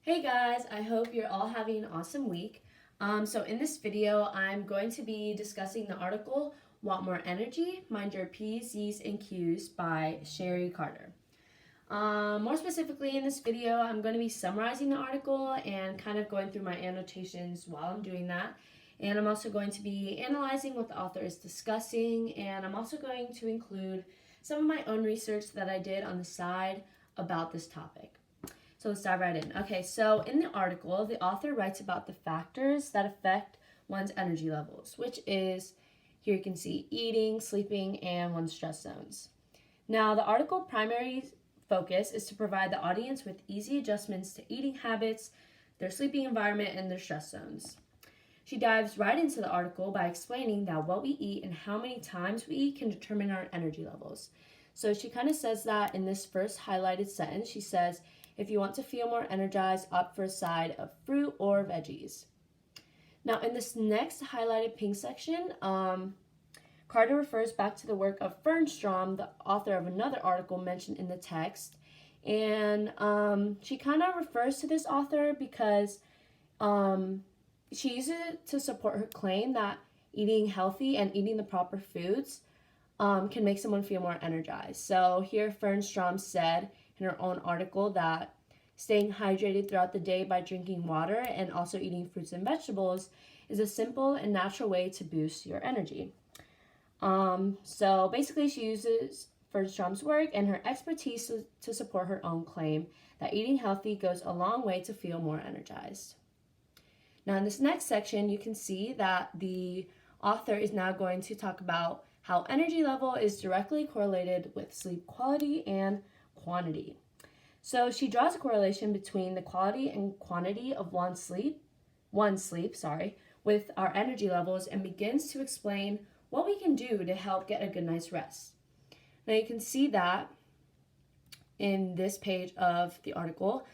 Hey guys, I hope you're all having an awesome week. So in this video, I'm going to be discussing the article Want More Energy? Mind Your P's, Z's, and Q's by Sherrie Carter. More specifically in this video, I'm going to be summarizing the article and kind of going through my annotations while I'm doing that. And I'm also going to be analyzing what the author is discussing, and I'm also going to include some of my own research that I did on the side about this topic. So let's dive right in. Okay, so in the article, the author writes about the factors that affect one's energy levels, which is, here you can see, eating, sleeping, and one's stress zones. Now, the article primary focus is to provide the audience with easy adjustments to eating habits, their sleeping environment, and their stress zones. She dives right into the article by explaining that what we eat and how many times we eat can determine our energy levels. So she kind of says that in this first highlighted sentence. She says, if you want to feel more energized, opt for a side of fruit or veggies. Now, in this next highlighted pink section, Carter refers back to the work of Fernstrom, the author of another article mentioned in the text. And she kind of refers to this author because she uses it to support her claim that eating healthy and eating the proper foods can make someone feel more energized. So here Fernstrom said in her own article that staying hydrated throughout the day by drinking water and also eating fruits and vegetables is a simple and natural way to boost your energy. So basically she uses Fernstrom's work and her expertise to support her own claim that eating healthy goes a long way to feel more energized. Now in this next section, you can see that the author is now going to talk about how energy level is directly correlated with sleep quality and quantity. So she draws a correlation between the quality and quantity of one's sleep, with our energy levels and begins to explain what we can do to help get a good night's rest. Now you can see that in this page of the article.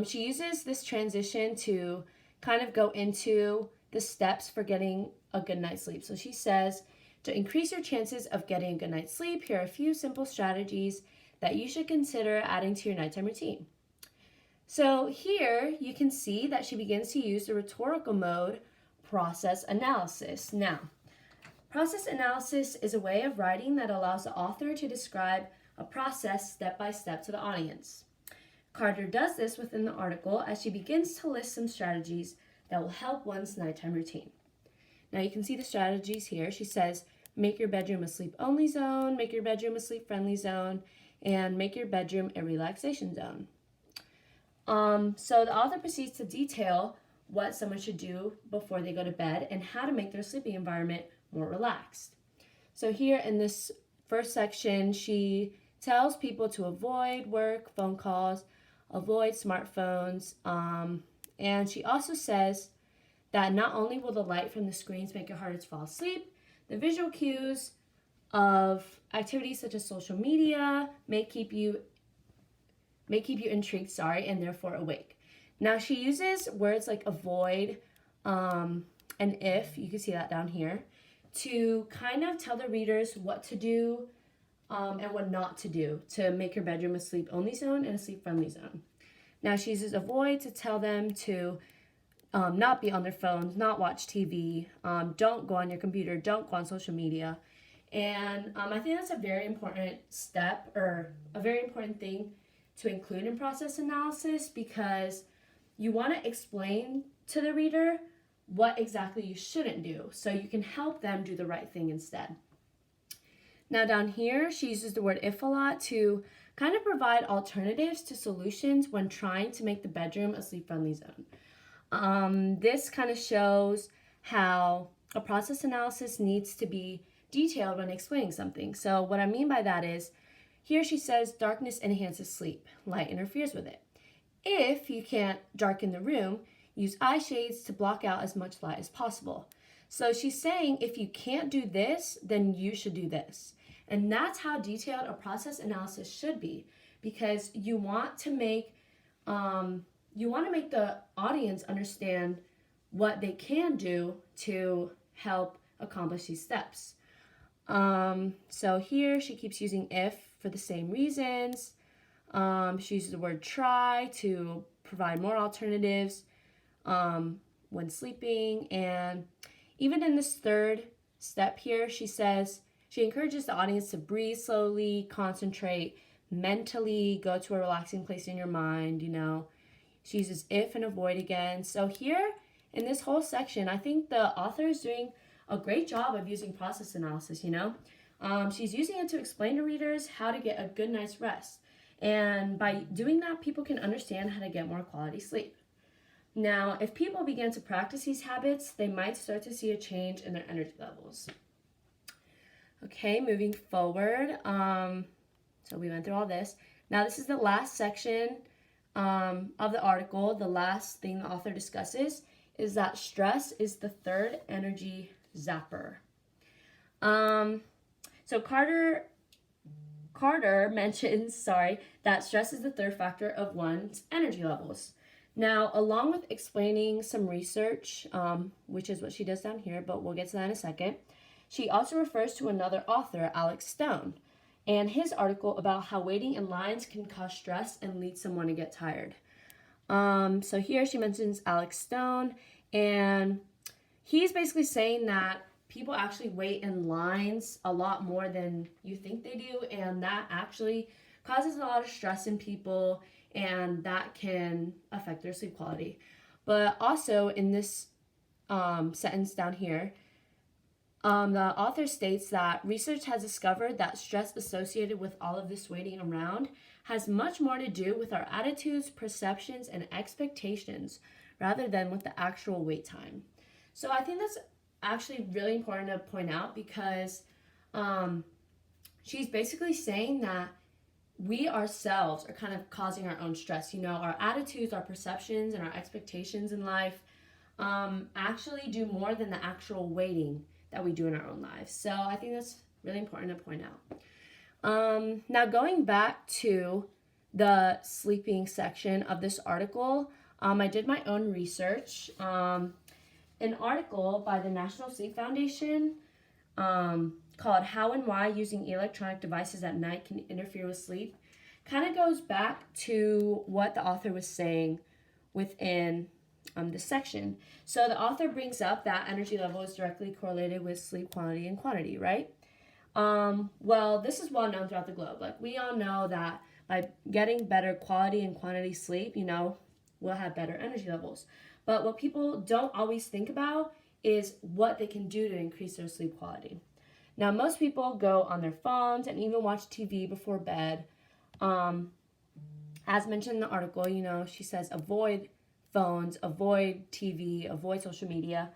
She uses this transition to kind of go into the steps for getting a good night's sleep. So she says, to increase your chances of getting a good night's sleep, here are a few simple strategies that you should consider adding to your nighttime routine. So here you can see that she begins to use the rhetorical mode, process analysis. Now, process analysis is a way of writing that allows the author to describe a process step by step to the audience. Carter does this within the article as she begins to list some strategies that will help one's nighttime routine. Now you can see the strategies here. She says, make your bedroom a sleep-only zone, make your bedroom a sleep-friendly zone, and make your bedroom a relaxation zone. So the author proceeds to detail what someone should do before they go to bed and how to make their sleeping environment more relaxed. So here in this first section, she tells people to avoid work, phone calls, avoid smartphones, and she also says that not only will the light from the screens make it harder to fall asleep, the visual cues of activities such as social media may keep you intrigued, and therefore awake. Now she uses words like avoid and if, you can see that down here, to kind of tell the readers what to do and what not to do to make your bedroom a sleep-only zone and a sleep-friendly zone. Now she uses avoid to tell them to not be on their phones, not watch TV, don't go on your computer, don't go on social media. And I think that's a very important step, or a very important thing to include in process analysis, because you want to explain to the reader what exactly you shouldn't do so you can help them do the right thing instead. Now down here, she uses the word if a lot to kind of provide alternatives to solutions when trying to make the bedroom a sleep-friendly zone. This kind of shows how a process analysis needs to be detailed when explaining something. So what I mean by that is, here she says darkness enhances sleep, light interferes with it. If you can't darken the room, use eye shades to block out as much light as possible. So she's saying if you can't do this, then you should do this. And that's how detailed a process analysis should be, because you want to make the audience understand what they can do to help accomplish these steps. So here she keeps using if for the same reasons. She uses the word try to provide more alternatives when sleeping. And even in this third step here, she says she encourages the audience to breathe slowly, concentrate mentally, go to a relaxing place in your mind. She uses if and avoid again. So here in this whole section, I think the author is doing a great job of using process analysis. She's using it to explain to readers how to get a good night's rest. And by doing that, people can understand how to get more quality sleep. Now, if people begin to practice these habits, they might start to see a change in their energy levels. Okay, moving forward. So we went through all this. Now, this is the last section of the article. The last thing the author discusses is that stress is the third energy zapper. So Carter mentions, that stress is the third factor of one's energy levels. Now, along with explaining some research, which is what she does down here, but we'll get to that in a second, she also refers to another author, Alex Stone, and his article about how waiting in lines can cause stress and lead someone to get tired. So here she mentions Alex Stone, and he's basically saying that people actually wait in lines a lot more than you think they do, and that actually causes a lot of stress in people, and that can affect their sleep quality. But also in this sentence down here, the author states that research has discovered that stress associated with all of this waiting around has much more to do with our attitudes, perceptions, and expectations rather than with the actual wait time. So I think that's actually really important to point out, because she's basically saying that we ourselves are kind of causing our own stress. Our attitudes, our perceptions, and our expectations in life actually do more than the actual waiting that we do in our own lives. So I think that's really important to point out. Now, going back to the sleeping section of this article, I did my own research. An article by the National Sleep Foundation called How and Why Using Electronic Devices at Night Can Interfere with Sleep kind of goes back to what the author was saying within this section. So the author brings up that energy level is directly correlated with sleep quality and quantity, right? Well, this is well known throughout the globe. Like, we all know that by getting better quality and quantity sleep, we'll have better energy levels. But what people don't always think about is what they can do to increase their sleep quality. Now, most people go on their phones and even watch TV before bed. As mentioned in the article, she says avoid phones, avoid TV, avoid social media.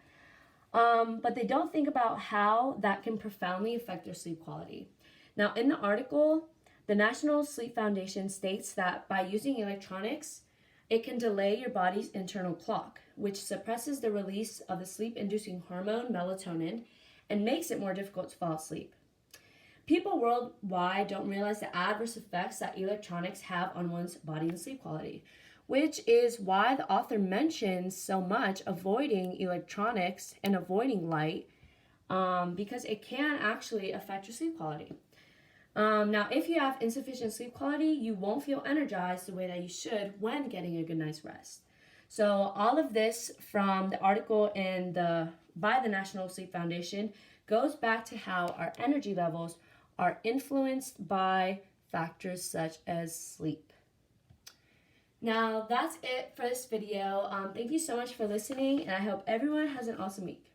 But they don't think about how that can profoundly affect their sleep quality. Now, in the article, the National Sleep Foundation states that by using electronics, it can delay your body's internal clock, which suppresses the release of the sleep-inducing hormone melatonin and makes it more difficult to fall asleep. People worldwide don't realize the adverse effects that electronics have on one's body and sleep quality, which is why the author mentions so much avoiding electronics and avoiding light, because it can actually affect your sleep quality. Now, if you have insufficient sleep quality, you won't feel energized the way that you should when getting a good night's rest. So all of this from the article by the National Sleep Foundation goes back to how our energy levels are influenced by factors such as sleep. Now, that's it for this video. Thank you so much for listening, and I hope everyone has an awesome week.